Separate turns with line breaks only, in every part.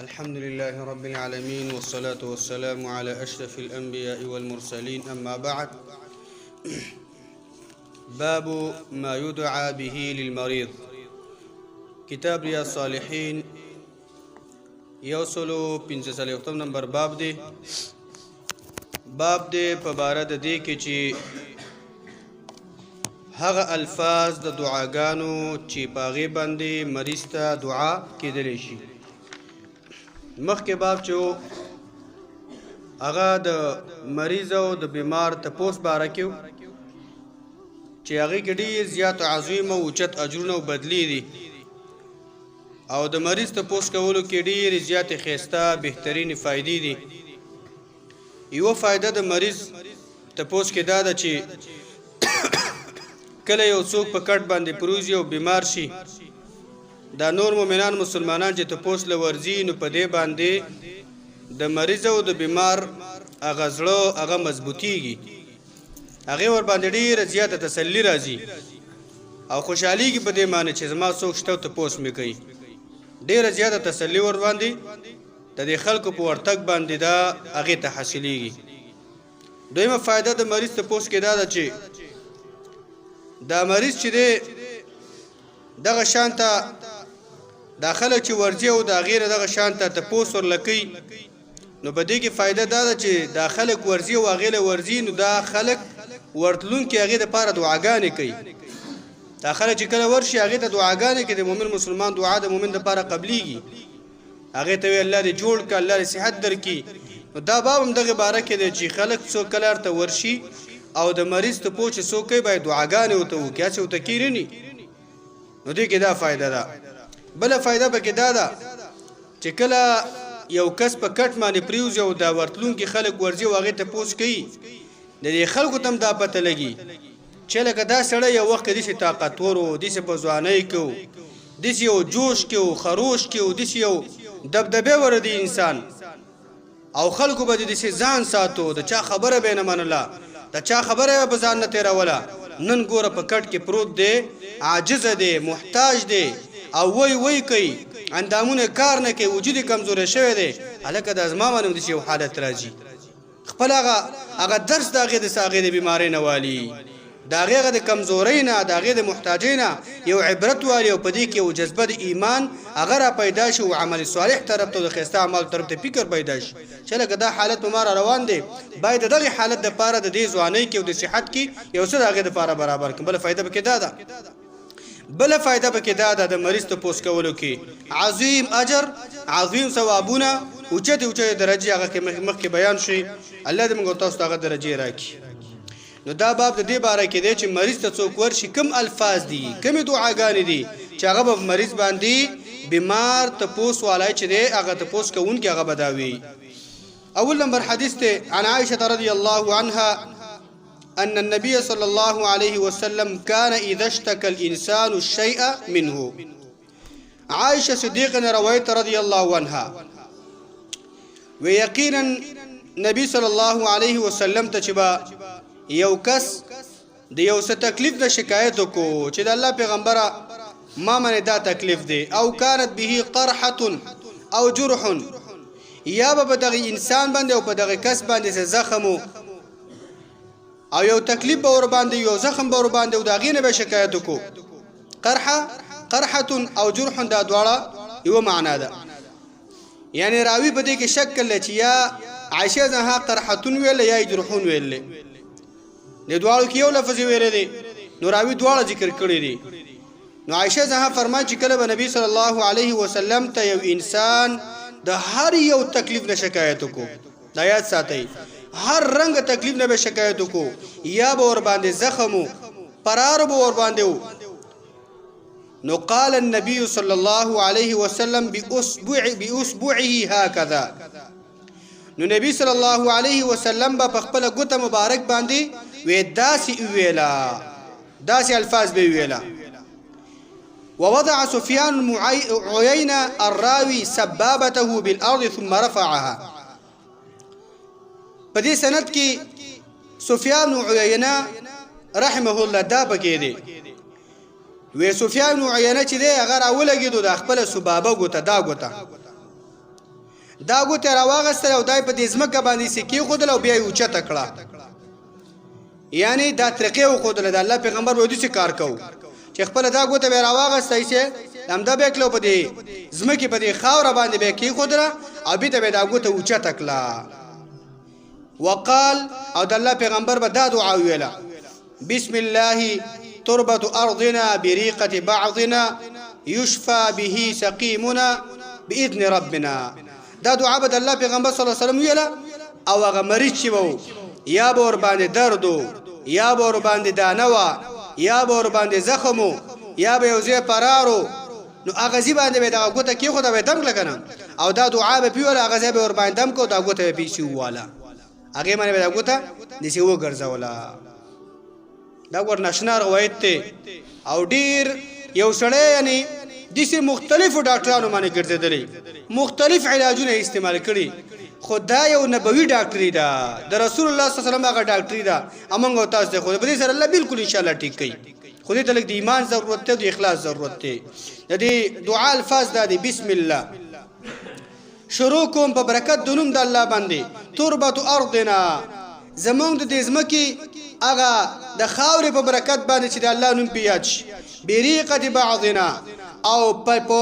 الحمد لله رب العالمين والصلاة والسلام على أشرف الأنبياء والمرسلين أما بعد. باب ما يدعى به للمريض. كتاب رياض الصالحين يوصلو 5 نمبر باب دی. باب دی په باره د دې کې چې هغه الفاظ د دعاګانو چې په هغې باندې مریض ته دعا کېدلی شي. مخکې باب چې هغه د مریض او د بیمار تپوس باره کې چې هغې کې ډېر زیات عظیم او اوچت اجرونه او بدلې دي او د مریض تپوس کولو کې ډېرې زیاتې ښایسته بهترینې فایدې دي. یوه فایده د مریض تپوس کې دا ده چې کله یو څوک په کټ باندې پروزي او بیمار شي، دا نور مؤمنان مسلمانان چې تپوس له ورځي نو په دې باندې د مریض او د بیمار هغه زړه هغه مضبوطیږي، هغې ور باندې ډېره زیاته تسلي راځي او خوشحالېږي په دې معنی چې زما څوک شته او تپوس مې کوي. ډېره زیاته تسلي ور باندې د دې خلکو په ورتګ باندې دا هغې ته حاصلېږي. دویمه فایده د مریض تپوس کې دا ده چې دا مریض چې دی دغه شان ته دا خلک چې ورځي او د هغې نه دغه شان ته تپوس ورله کوي، نو په دې کې فایده دا ده چې دا خلک ورځي او هغې له ورځي نو دا خلک ورتلونکي هغې دپاره دعاګانې کوي. دا خلک چې کله ورشي هغې ته دعاګانې کوي، د مؤمن مسلمان دعا د مؤمن دپاره قبلیږي، هغې ته وی الله دې جوړ کړه، الله دې صحت درکړي. نو دا باب هم دغې باره کې دی چې خلک څوک کله ورته ورشي او د مریض تپوس چې څوک کوي باید دعاګانې ورته وکړي، هسې ورته کېني. نو دې کې دا فایده ده. بله فایده پکې دا ده چې کله یو کس په کټ باندې پریوځي او دا ورتلونکي خلک ورځي او هغې تپوس کوي، د دې خلکو ته هم دا پته لګي چې لکه دا سړی یو وخت کې داسې طاقتور و، داسې په ځوانۍ کې و، داسې یو جوش کې و، خروش کې و، داسې یو دبدبې ور دی انسان او خلکو به داسې ځان ساتو، د چا خبره به یې نه منله، د چا خبره یې به ځان نه تېروله. نن ګوره په کټ کې پروت دی، عاجزه دی، محتاج دی او وی کوي، اندامونه کار نه کوي، وجود یې کمزوری شوی دی. هلکه دا زما باندې هم داسې یو حالت راځي، خپل هغه درس د هغې د هغې د بیمارۍ نه والي، د هغې هغه د کمزورۍ نه، د هغې د محتاجۍ نه یو عبرت والي او په دې کې یو جذبه د ایمان هغه را پیدا شي او عمل صالح طرف ته او د ښایسته اعمالو طرف ته فکر پیدا شي چې لکه دا حالت په ما را روان دی، باید د دغې حالت دپاره د دې ځوانۍ کې او د صحت کې یو څه د هغې دپاره برابر کړم. بله فایده پکې دا ده، بله فایده پکې دا ده د مریض تپوس کولو کې عظیم اجر، عظیم ثوابونه، اوچتې درجې هغه کې مخکې بیان شي. الله دې موږ تاسو ته هغه درجې راکړي. نو دا باب د دې باره کې دی چې مریض ته څوک ورشي کوم الفاظ دي، کومې دعاګانې دي چې هغه به مریض باندې بیمار تپوس والی چې دی هغه تپوس کوونکي هغه به دا وي. اول نمبر حدیث دی عن عائشة رضی الله عنها أن النبي صلى الله عليه وسلم كان إذا اشتكى الإنسان الشيء منه. عائشة صديقنا روایت رضی الله عنها ويقينا نبی صلی الله علیه وسلم ته چې به یو کس د یو څه تکلیف د شکایت وکړو چې د الله پیغمبره ما باندې دا تکلیف دی، او كانت به قرحة او جرح، یا به په دغه انسان باندې او په دغه کس باندې زخم او یو تکلیف به ور باندې یو زخم به ور باندې او د هغې نه به شکایت وکړو. قرحة او جرح دا دواړه یوه معنا ده، یعنی راوي په دې کې شک کړلی چې یا عائشه زها قرحتون ویل یا جرحون ویل، د دواړو کې یو لفظ ویلی دی، نو راوي دواړه ذکر کړي دي. نو عائشه زها فرمایي چې کله به نبی صلی الله علیه وسلم ته یو انسان د هر یو تکلیف نه شکایت وکړو، دا یاد ساتئ، هر رنګ تکلیف نه به شکایت وکړو، یا به ور باندې زخم و، پرار به ور باندې و، نو قال النبي صلی الله علیه وسلم بأصبعه هكذا، نو نبی صلی الله علیه وسلم به په خپله ګوته مبارک باندې وی داسې ویلا، داسې الفاظ به ویلا. ووضع سفيان عيينة الراوي سبابته بالأرض ثم رفعها. په دې سند کې سفيان عيينة رحمه الله دا پکې دی، وی سفيان عيينة چې دی هغه راولګېدو د خپله سبابه ګوته، دا ګوته دا ګوته راواغستل او دای په دې ځمکه باندې سکی خودل او بیا یې اوچته کړه یعنی دا طریقې وخودل د الله پیغمبر وې دې کار کو چې خپل دا ګوته به راواغستای چې همدا به کلو په دې ځمکه په دې خاور باندې به کی خودره او به ته دا ګوته اوچته کړه وقال او د الله پیغمبر به دا دعا ویله بسم الله تربة أرضنا بريقة بعضنا يشفى به سقيمنا بإذن ربنا دا دعا بد الله پیغمبر صلی الله علیه وسلم ویلا او هغه مریض چې وو یا بور باندې دردو یا بور باندې دانوا یا بور باندې زخمو یا به یوځه پرارو نو هغه زی باندې به دا ګوته کې خدا به دم لګنه او دا دعا به پیوله هغه زی به ور باندې دم کو دا ګوته به پیسي واله هغه باندې به دا ګوته دسی و ګرځولا دا ور نشنا روایت ته او ډیر یو سړی یعنی دسی مختلفو ډاکټرانو باندې ګرځیدلی مختلف علاجونه استعمال کړي خدای یو نبوي ډاکټري دا د رسول الله صلی الله علیه وسلم هغه ډاکټري دا امنګ تاسو ته خو به سره الله بالکل ان شاء الله ټیک کوي خو دې ته لګ د ایمان ضرورت ته د اخلاص ضرورت ته د دې دعا الفاظ دا دي بسم الله شروع کوم په برکت د نوم د الله باندې تربة ارضنا زمونږ د دې ځمکې هغه د خاورې په برکت باندې چې د الله نوم پیاد شي بریقه بعضنا او په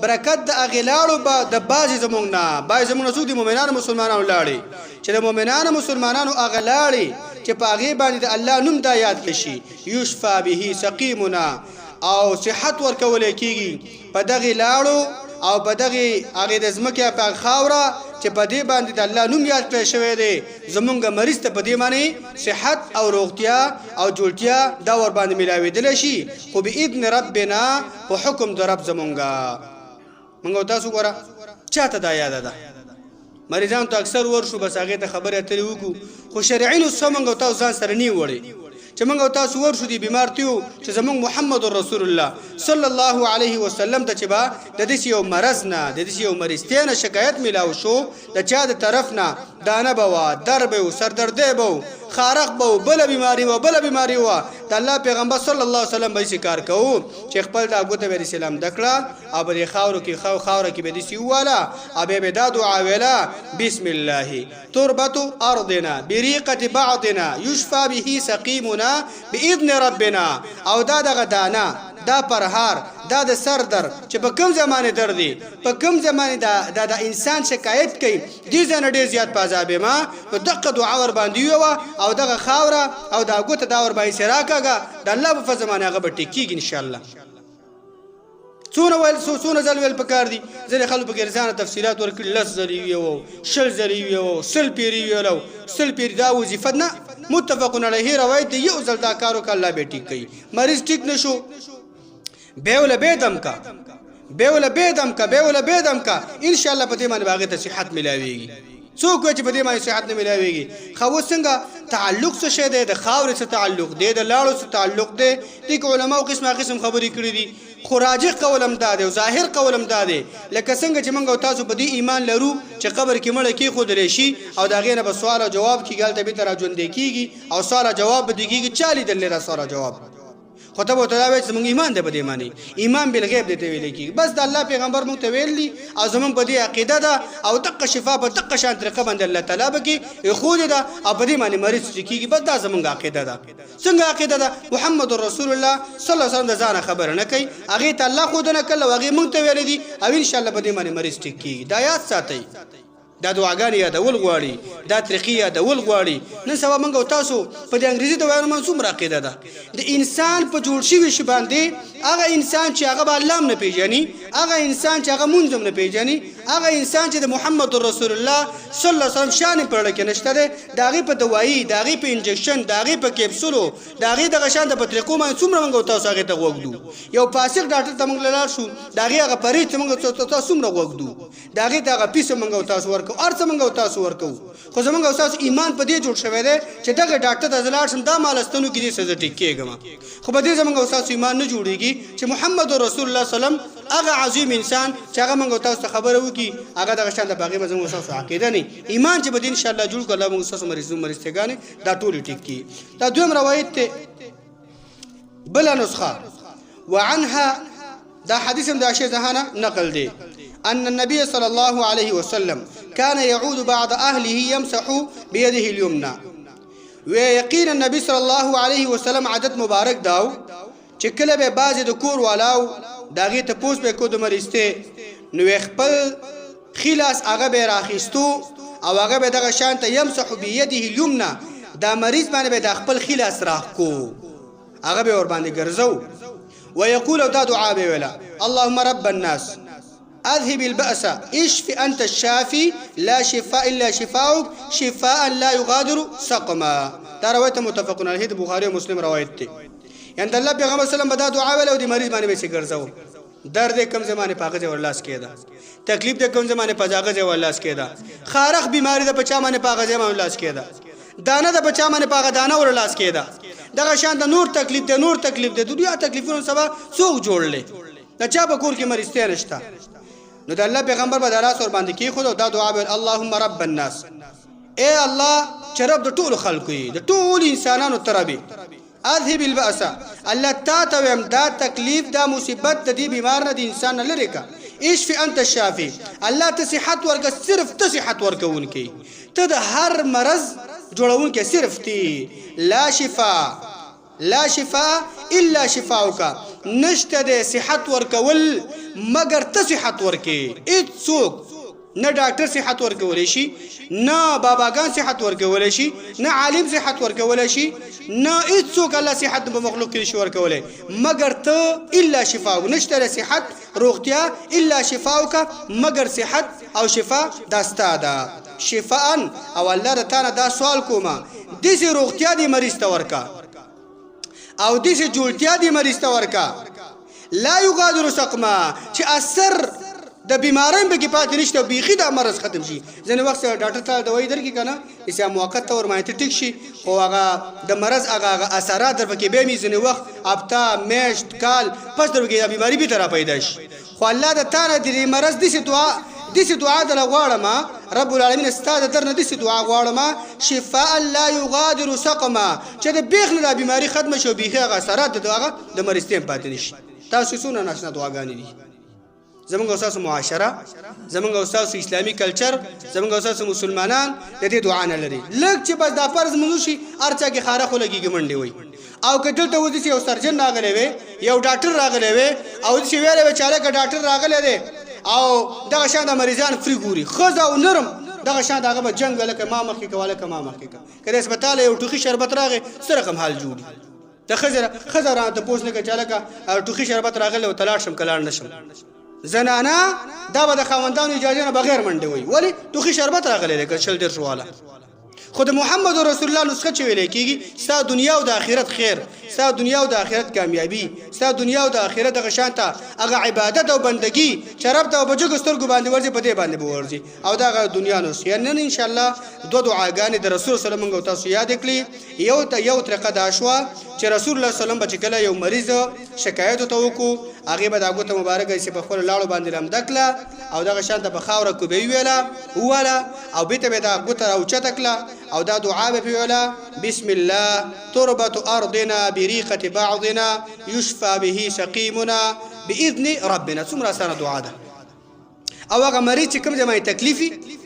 برکت د اغلاړو به د بازي زمونږ نه بای زمونږ سود مؤمنانو مسلمانانو لاړي چې د مؤمنانو مسلمانانو اغلاړي چې په هغه باندې د الله نوم دا یاد کشي یشفى به سقیمنا او صحت ورکول کیږي په دغه لاړو او په دغه هغه د ځمکې په خاوره چې په دې باندې د الله نوم یاد کړی شوی دی زمونږ مریض ته په دې باندې صحت او روغتیا او جوړتیا دا ور باندې ملاوېدل شي خو باذن ربنا په حکم د رب زمونږه موږ تاسو ګوره چاته دا یاد ده مریضان ته اکثر ورشو بس هغه ته خبره اترې وکړو خو شرعي نو څنګه تاسو ځان سره نه وړي چې موږ تاسو ورشو دي بیمار تیو چې زمونږ محمد رسول الله صلی الله علیه وسلم ته چې با د دې یو مرز نه د دې یو مرستینه شکایت میلاو شو د چا د طرف نه دانه بوا درب او سردرده بو خارق بو بل بیماری و بل بیماری و د الله پیغمبر صلی الله علیه وسلم به ذکر کوو چې خپل د ګوته به اسلام دکړه او به خاورو کې خاورو کې به دې سی والا او به د دعا ویلا بسم الله تربة ارضنا بريقه بعضنا يشفى به سقيمنا باذن ربنا او دا دغه دانه دا پرهار دا د سر در چې په کوم زمانه دردي په کوم زمانه دا انسان شکایت کوي دې ځنه ډیر زیات پازابه ما په دغه دعا ور باندې یو او دغه خاوره او دا ګوت دا ور باندې شراکاګه د الله په زمانه هغه به ټیکيږي ان شاء الله څونه ځل ویل پکار دي ځل خلکو په ګرځانه تفصيلات ورکړي لس زری یو شل زری یو سل پیری یو سل پیری دا وظیفه نه متفقون علیه روایت دی یو ځل دا کارو ک الله به ټیکي مریض ټیک نشو بیول بیدم کا ان شاء الله په دې باندې باغې ته صحت ملاويږي څوک چې په دې باندې صحت نه ملاويږي خو څنګه تعلق څه شه ده د خاورې څخه تعلق ده د لاړو څخه تعلق ده د علماء قسمه خبرې کړې دي خو راجح قولم داده او ظاهر قولم داده لکه څنګه چې موږ تاسو په دې ایمان لرو چې قبر کې مړ کې خود لشي او دا غینه به سوال او جواب کې ګالته به تر ژوند کېږي او سوال او جواب به دیږي 40 دلته سوال او جواب خطبه وتعالى زمون ایمان ده بده معنی ایمان بالغیب دته ویل کی بس د الله پیغمبر مو ته ویل دي او زمون په دې عقیده ده او دقه شفا په دقه شان طریقه باندې الله تعالی بکی خو دې ده او په دې معنی مریض کیږي بس دا زمون عقیده ده څنګه عقیده ده محمد رسول الله صلی الله علیه وسلم د ځان خبر نه کوي هغه ته الله خو نه کله هغه مونږ ته ویل دي او ان شاء الله په دې معنی مریض کیږي دا یاد ساتي دا دعاګانې یادول غواړي دا طریقې یادول غواړي نن سبا موږ تاسو په دې انګریزي د وایو منصوب راقیده ده د انسان په جوړ شوی شی باندې هغه انسان چې هغه الله نه پیژني هغه انسان چې هغه مونږ نه پیژني هغه انسان چې د محمد رسول الله صلی الله علیه وسلم شان پرړه کې نشته ده داغه په دوايي داغه په انجکشن داغه په کیپسولو داغه د غشان د پتریقو باندې څومره موږ تاسو هغه ته وګدو یو فاسق ډاکټر ته موږ لاله شو داغه هغه پرې ته موږ تاسو څومره وګدو داغه دغه پیسه موږ تاسو ورکو ارڅ موږ تاسو ورکو خو زموږ تاسو ایمان په دې جوړ شوی دی چې دغه ډاکټر د زلال شم دا مالستانو کې دې سزا ټیکېږم خو په دې زموږ تاسو ایمان نه جوړيږي چې محمد رسول الله صلی الله علیه وسلم هغه عظیم انسان چې هغه موږ تاسو خبره وکي هغه دغه شان د باغې مزمو تاسو عقیده نه ایمان چې په دې ان شاء الله جوړ کړه موږ تاسو مریضګانې دا ټول ټیکي دا دویم روایت ته بلا نسخه وعنها دا حدیث د عائشہ زهانه نقل دی أن النبي صلى الله عليه وسلم كان يعود بعض أهله يمسح بيده اليمنى. ويقين النبي صلى الله عليه وسلم عادت مبارک داو چې کله به بعضې د کور والاو د هغې تپوس به کو د مریضتې نو خپل ښي لاس هغه به یې راخیستو او هغه به دغه شان ته یمسح بیده الیمنى دا مریض باندې به د خپل ښي لاس راښکو هغه به ورباندې ګرځو. ويقول او دا دعا به ویله اللهم رب الناس اذهب البأس اشف انت الشافي لا شفاء الا شفاؤك شفاء لا يغادر سقما. دا روایت متفق علیه د بخاری او مسلم روایت دی. یعنی الله پیغمبر صلی الله علیه وسلم دا دعا ویله او د مریض باندې به ګرځاو درد کم زمانه پاګه ور لاس کېدا تکلیف د کم زمانه پاګه ور لاس کېدا خارخ بیماری د پچا باندې پاګه ور لاس کېدا دانه د پچا باندې پاګه دانه ور لاس کېدا دغه شان د نور تکلیف د دنیا تکلیفونو سبا څوک جوړلې د چا په کور کې مریض نشته نو د الله پیغمبر به دراس ور باندې کې خو دا دعا به اللهم رب الناس اے الله چې رب د ټول خلقو د ټول انسانانو تربي اذهب البأس الله تا ويم دا تکلیف دا مصیبت د دې بیمار نه د انسان لری کا اشفي انت الشافي الله ته صحت ورکه صرف ته صحت ورکونکي ته د هر مرض جوړونکي صرف تی لا شفاء الا شفاؤك نشته د صحت ورکول مگر ته صحت ورکي اڅوک نه ډاکټر صحت ورکول شي نه باباګان صحت ورکول شي نه عالم صحت ورکول شي نه اڅوک الله صحت په مخلوق کې شي ورکول مگر ته الا شفاء نشته صحت روغتیا الا شفاؤك مگر صحت او شفاء داستا ده شفاء او الله تعالی دا سوال کوما دې روغتیا دې مریض ته ورکا او دې جوړتیا دې مریض ته ورکا لا يغادر سقما چې اثر د بیمارین به کې پاتې نشته بیخي دا مرض ختم شي ځنه وخت ډاکټر ته دوايي درکې کنه چې موقت تور مایته ټیک شي او هغه د مرض هغه اثرات در پکې به می ځنه وخت هفته میاشت کال پس درګه بیماری به تر پیدا شي خو الله د تعالی د مرض دې دعا د غواړم رب العالمین استاد درنه دې دعا غواړم شفاء لا يغادر سقما چې د بیخله د بیماری ختم شو بیخي هغه اثرات د مرض ته پاتې نشي. تاسو څونه ناشنا دعاګانې دي زمونږ استاد معاشره زمونږ استاد اسلامي کلچر زمونږ استاد مسلمانان د دې دعا نه لري لکه چې بس دا فرض منو شي ارچا کې خارخ لګيږي منډي وي او کله ته ودی یو سرجن راغلی وي یو ډاکټر راغلی وي او چې ویلې چاله ک ډاکټر راغلی دی او دغه شان د مریضان فری ګوري خزه او نرم دغه شان دغه به جنگ ولکه ما مخکې کوله کما مخکې کله هسپتال یو ټوخي شربت راغی سره کوم حال جوړي د خزه را ته پوښتنه کې چاله ک ټوخي شربت راغلی او تلاړ شم کلاړ نشم زنانا دا به د خاوندانو اجازه نه بغیر منډي وي ولی ټوخي شربت راغلی دی شل ډیر شواله خود محمد رسول الله نسخه چویل کیږي ستا دنیا او د آخرت خیر ستا دنیا او د آخرت کامیابی ستا دنیا او د آخرت د غشانته هغه عبادت او بندگی چرپ ته بجو سترګو باندې ورځي په دې باندې ورځي او دا دنیا نو سین ان شاء الله دو دعاګانې د رسول صلی الله علیه وسلم تاسو یاد کړئ یو طریقه دا شو چې رسول الله صلی الله علیه وسلم بچ کله یو مریض شکایت ته وکړو هغه به دا ګوته مبارکه چې په خپل لاړو باندې لم دکله او دغه شانته په خاوره کو به ویلا او بیت به دا ګوته او چتکله او دا دعا به ویلا بسم الله تربه ارضنا بريقه بعضنا يشفى به سقيمنا باذن ربنا څومره سره دعا ده او هغه مریض چې کوم ځای تکلیفي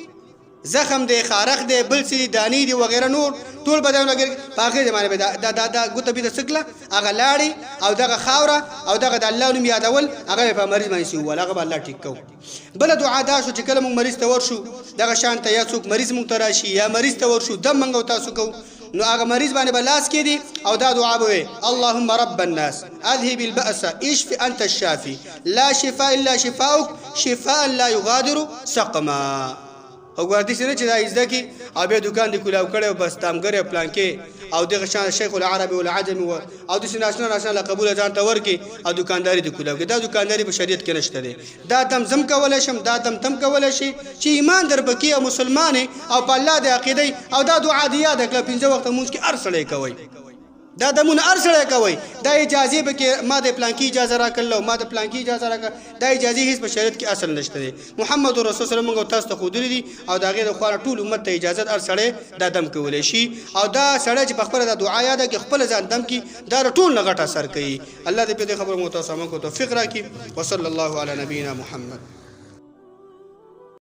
زخم دی خارخ دی بل سری دانی دی وغیرہ نور ټول بدن لګر پاکه زمانه به دا ګوته به سکله هغه لاړی او دغه خاوره او دغه د الله نوم یادول هغه په مریض باندې سی ولغه به الله ټیک کو بل دعا دا شو چې کله موږ مریض ته ورشو دغه شان ته یا څوک مریض مونږ تراشي یا مریض ته ورشو دم منغو تاسو کو نو هغه مریض باندې بلاس کې دي او دا دعا به اللهم رب الناس اذهب البأس اشف انت الشافي لا شفاء الا شفاؤك شفاء لا يغادر سقما او ګوردی سره چې دا ازده کی او به دکان دی کولاو کړي او بس تامګره پلان کې او دغه شان شیخ العربي والعجمي او د ناشنا لقبول ځان ته ورکی او دکانداری دی کولاو کې دا دکانداری په شریعت کې نشته دی دا دم زم کولای شم دا دم تم کولای شي چې ایمان در بکی او مسلمان او په الله د عقیده او دا دعا دی یاد کړه 15 وخت مونږ کې ارسلې کوي دا دمونه ارسله کوي دا اجازه به کې ما د پلان کې اجازه راکړلو ما د پلان کې اجازه راکړه دا اجازه هیڅ په شریعت کې اصل نشته دی محمد رسول صلی الله علیه وسلم تاسو ته خو دي او دا غیر خو ټول امت ته اجازه ارسله دا دم کولای شي او دا سړی چې په خپل د دعا یاد کې خپل ځان دم کې دا ټول نه غټه سر کوي الله دې په دې خبرو مو تاسو موږ ته توفیق راکړي وصلی الله علی نبینا محمد